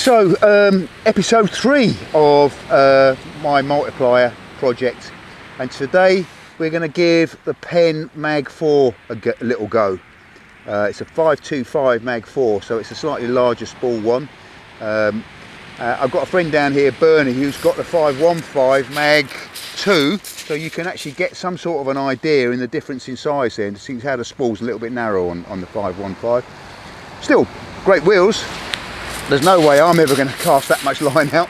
Episode 3 of my multiplier project, and today we're going to give the Penn Mag4 a little go. It's a 525 Mag4, so it's a slightly larger spool one. I've got a friend down here, Bernie, who's got the 515 Mag2, so you can actually get some sort of an idea in the difference in size there, and see how the spool's a little bit narrow on the 515. Still, great wheels. There's no way I'm ever going to cast that much line out,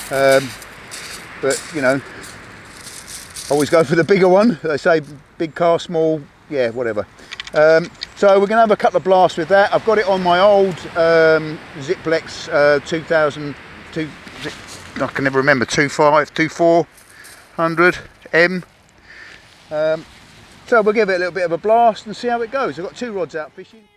but you know, always go for the bigger one. They say big cast, small, yeah, whatever. So we're going to have a couple of blasts with that. I've got it on my old Ziplex 2002, I can never remember, 2400 M. So we'll give it a little bit of a blast and see how it goes. I've got 2 rods out fishing.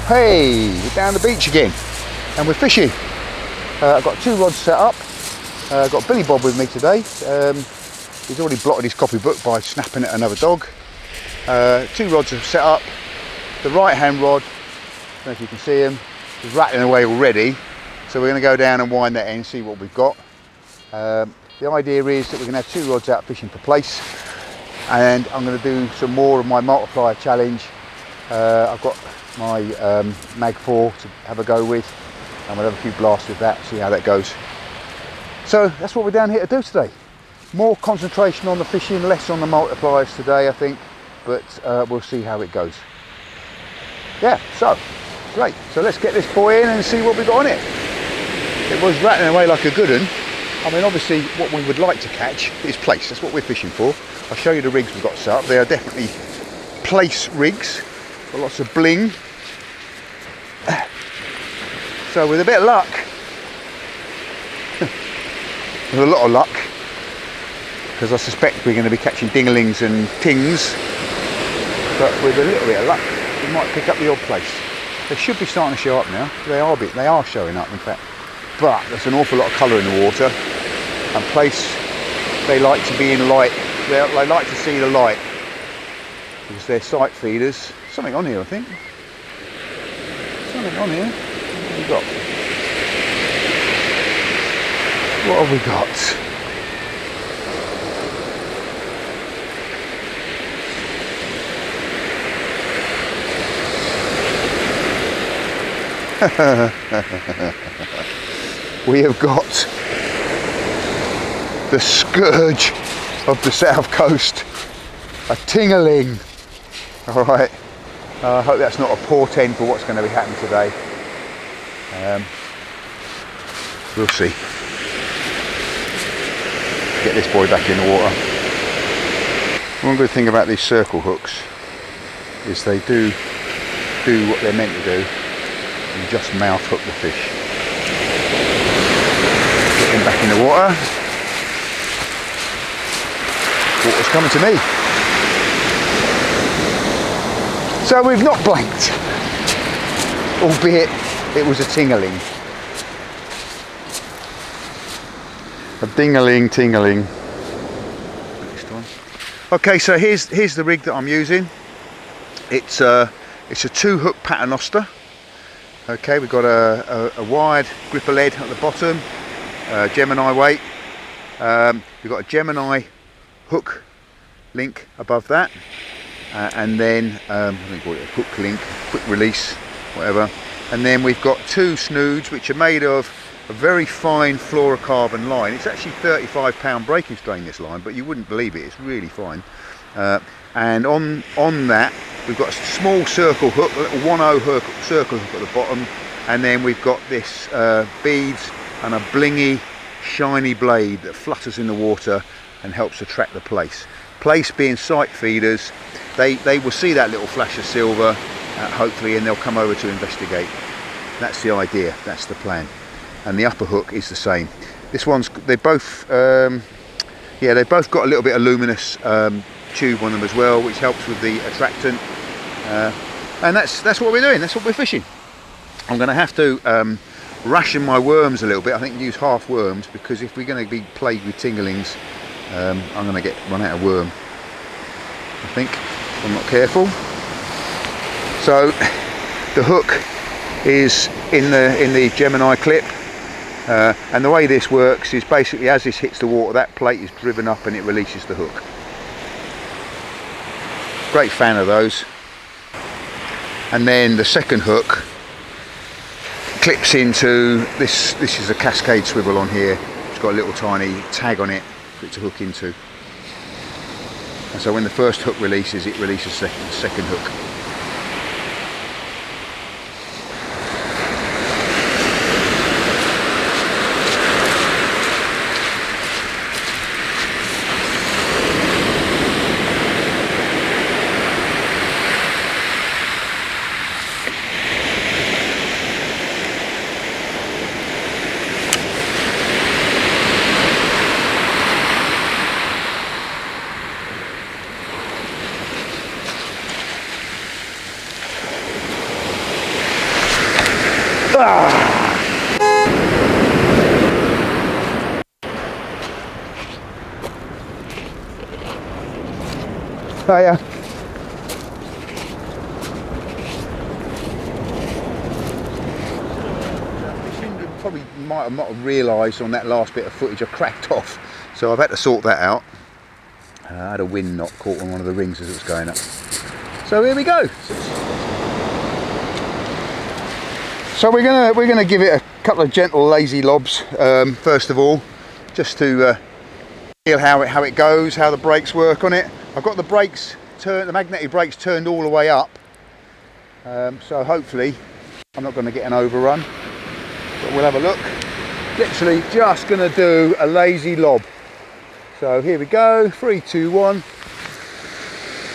Hey, we're down the beach again and we're fishing. I've got 2 rods set up. I've got Billy Bob with me today. He's already blotted his copybook by snapping at another dog. 2 rods are set up. The right hand rod, I don't know if you can see him, is rattling away already. So we're going to go down and wind that end and see what we've got. The idea is that we're going to have 2 rods out fishing for place, and I'm going to do some more of my multiplier challenge. I've got my Mag4 to have a go with, and we'll have a few blasts with that, see how that goes. So that's what we're down here to do today. More concentration on the fishing, less on the multipliers today, I think, but we'll see how it goes. Yeah, so great. So let's get this boy in and see what we got on it. It was rattling away like a good one. I mean, obviously what we would like to catch is place. That's what we're fishing for. I'll show you the rigs we've got set up. They are definitely place rigs. Got lots of bling. So with a bit of luck, with a lot of luck, because I suspect we're going to be catching dinglings and tings, but with a little bit of luck we might pick up the odd place. They should be starting to show up now. They are showing up in fact, but there's an awful lot of colour in the water, and place, they like to be in light. They like to see the light because they're sight feeders. Something on here, I think. Something on here. What have we got? We have got the scourge of the south coast, a tingling. All right. I hope that's not a portent for what's going to be happening today. We'll see. Get this boy back in the water. One good thing about these circle hooks is they do what they're meant to do and just mouth hook the fish. Get him back in the water. Water's coming to me. So we've not blanked, albeit it was a tingling. A ding-a-ling, ting-a-ling. Next one. Okay, so here's the rig that I'm using. It's a 2-hook paternoster. Okay, we've got a wide gripper lead at the bottom, Gemini weight. We've got a Gemini hook link above that. And then I think call it a hook link, quick release, whatever. And then we've got 2 snoods which are made of a very fine fluorocarbon line. It's actually 35 pound breaking strain, this line, but you wouldn't believe it. It's really fine. And on that we've got a small circle hook, a little 1/0 hook, circle hook at the bottom, and then we've got this beads and a blingy, shiny blade that flutters in the water and helps attract the place. Place being sight feeders. They will see that little flash of silver, hopefully, and they'll come over to investigate. That's the idea, that's the plan. And the upper hook is the same. This one's, they both got a little bit of luminous tube on them as well, which helps with the attractant. And that's what we're doing, that's what we're fishing. I'm going to have to ration my worms a little bit. I think use half worms, because if we're going to be plagued with tinglings, I'm going to run out of worm, I think, if I'm not careful. So the hook is in the Gemini clip, and the way this works is basically as this hits the water, that plate is driven up and it releases the hook. Great fan of those. And then the second hook clips into this. This is a cascade swivel on here. It's got a little tiny tag on it for it to hook into. And so when the first hook releases, it releases the second hook. Oh yeah. You probably might have not realised on that last bit of footage I cracked off, so I've had to sort that out. I had a wind knot caught on one of the rings as it was going up. So here we go. So we're gonna give it a couple of gentle lazy lobs first of all, just to feel how it goes, how the brakes work on it. I've got the brakes turned, the magnetic brakes turned all the way up, so hopefully I'm not going to get an overrun. But we'll have a look. Literally just going to do a lazy lob. So here we go. 3, 2, 1.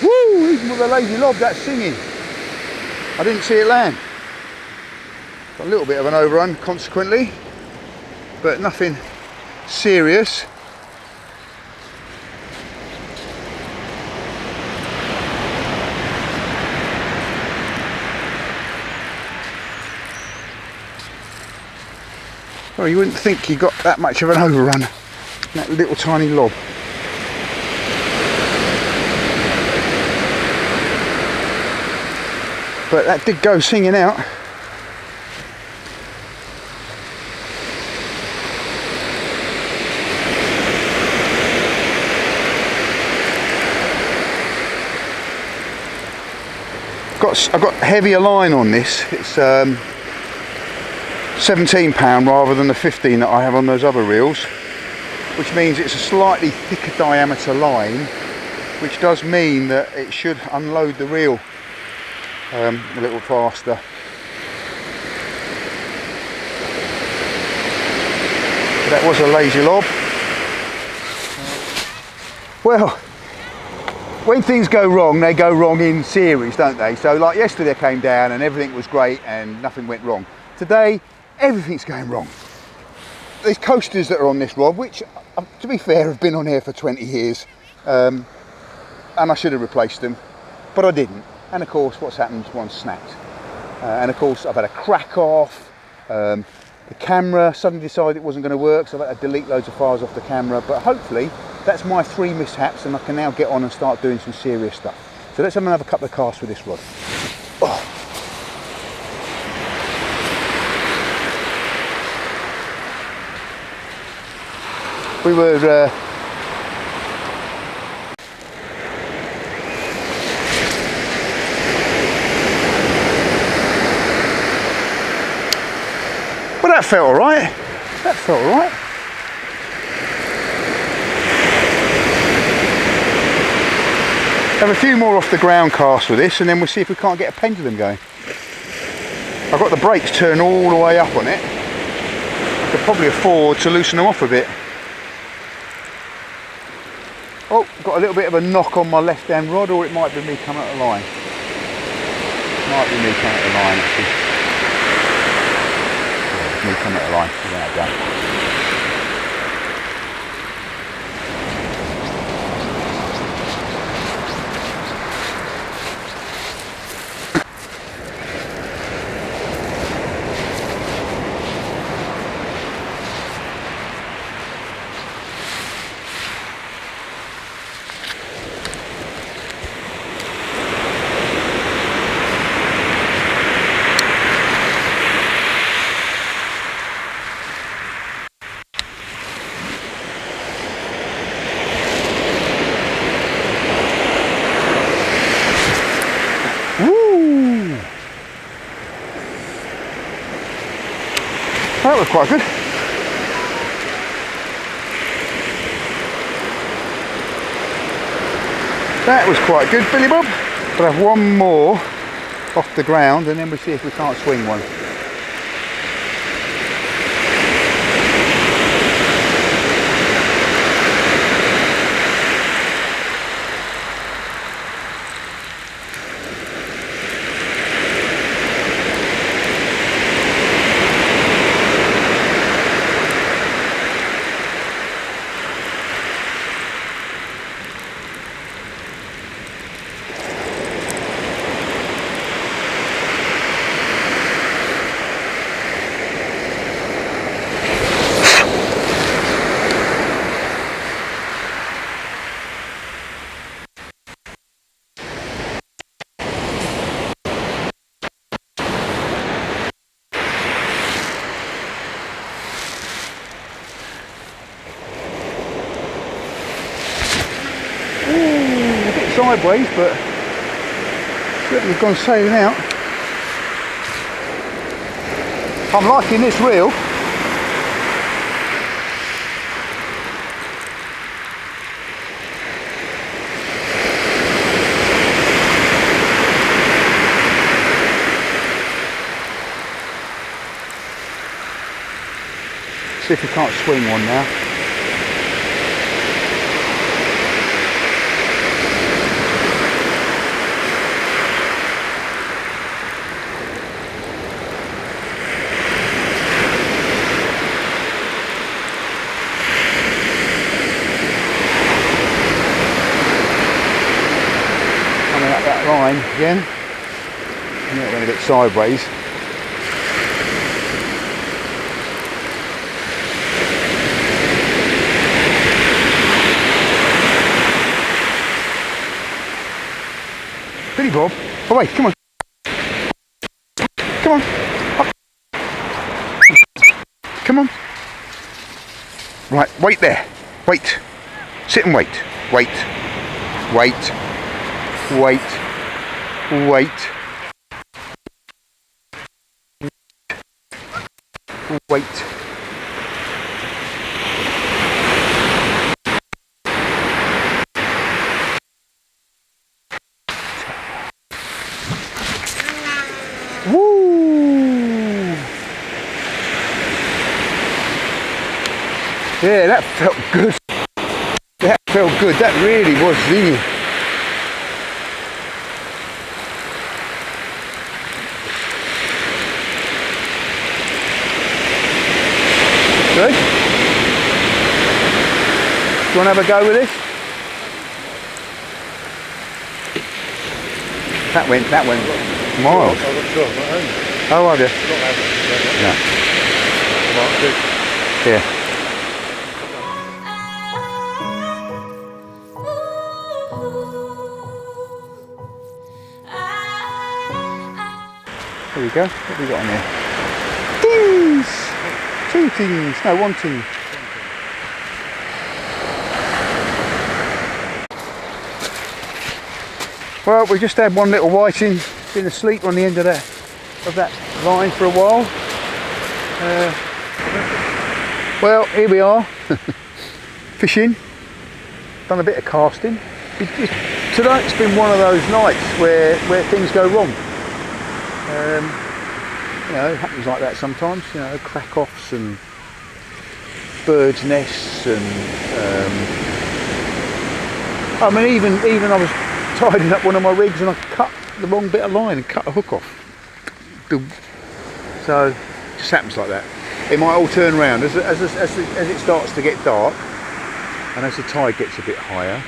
Woo! Even with a lazy lob, that's singing. I didn't see it land. Got a little bit of an overrun consequently, but nothing serious. Well, you wouldn't think you got that much of an overrun, that little tiny lob. But that did go singing out. I've got heavier line on this. It's £17 rather than the 15 that I have on those other reels, which means it's a slightly thicker diameter line, which does mean that it should unload the reel a little faster. That was a lazy lob. Well, when things go wrong, they go wrong in series, don't they? So like yesterday I came down and everything was great and nothing went wrong. Today, everything's going wrong. These coasters that are on this rod, which to be fair have been on here for 20 years, and I should have replaced them, but I didn't. And of course what's happened, one snapped. And of course I've had a crack off, the camera suddenly decided it wasn't going to work, so I've had to delete loads of files off the camera, but hopefully that's my 3 mishaps and I can now get on and start doing some serious stuff. So let's have another couple of casts with this rod. Oh. We were well, that felt alright. That felt alright. Have a few more off the ground casts with this and then we'll see if we can't get a pendulum going. I've got the brakes turned all the way up on it. I could probably afford to loosen them off a bit. Oh, got a little bit of a knock on my left hand rod, or it might be me coming out of the line. Might be me coming out of the line actually. Yeah, it's me coming out of the line. We're going to go. That was quite good. That was quite good, Billy Bob. We'll have one more off the ground and then we'll see if we can't swing one. Sideways, but certainly gone sailing out. I'm liking this reel. See if we can't swing one now. Line again, and it went a bit sideways. Billy Bob, away, come on. Come on. Up. Come on. Right, wait there. Wait. Sit and wait. Wait. Wait. Wait. Wait. Wait. Woo! Yeah, that felt good. That felt good. That really was zinging. Good. Do you want to have a go with this? That went miles. Oh, are you? Yeah. Yeah. There we go. What have we got on there? Dings! Two things. No, one thing. Well, we just had one little whiting, been asleep on the end of that line for a while. Well, here we are, fishing. Done a bit of casting. Tonight's been one of those nights where things go wrong. You know, it happens like that sometimes. You know, crack-offs and birds' nests, and I mean, even I was tidying up one of my rigs and I cut the wrong bit of line and cut a hook off. So it just happens like that. It might all turn around as it starts to get dark, and as the tide gets a bit higher,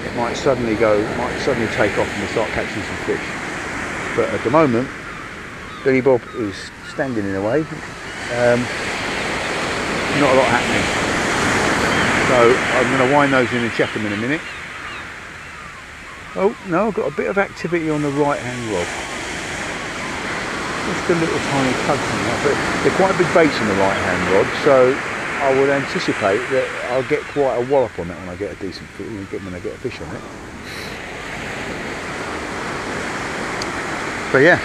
it might suddenly take off and we start catching some fish. But at the moment, Billy Bob is standing in the way. Not a lot happening. So I'm going to wind those in and check them in a minute. Oh no, I've got a bit of activity on the right hand rod. Just a little tiny tug from that, but they're quite big baits on the right hand rod, so I would anticipate that I'll get quite a wallop on it when I get a decent fish, when I get a fish on it. But yeah,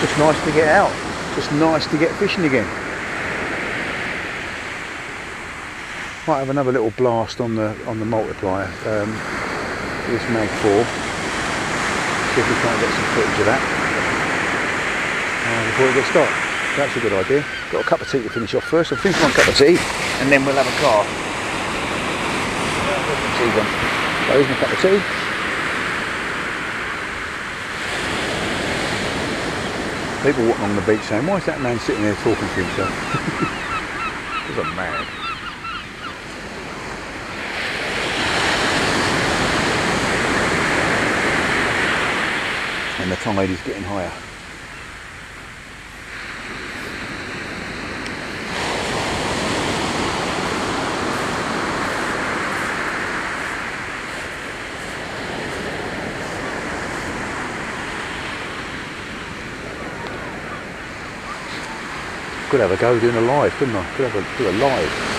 just nice to get out, just nice to get fishing again. Might have another little blast on the multiplier. This Mag4. See if we can't get some footage of that before we get started. That's a good idea. Got a cup of tea to finish off first. I'll finish one cup of tea and then we'll have a car. Where's my tea gone? So here's my cup of tea. People walking along the beach saying, why is that man sitting there talking to himself? Because I'm mad. And the tide is getting higher. Could have a go doing a live, couldn't I? Could have do a live.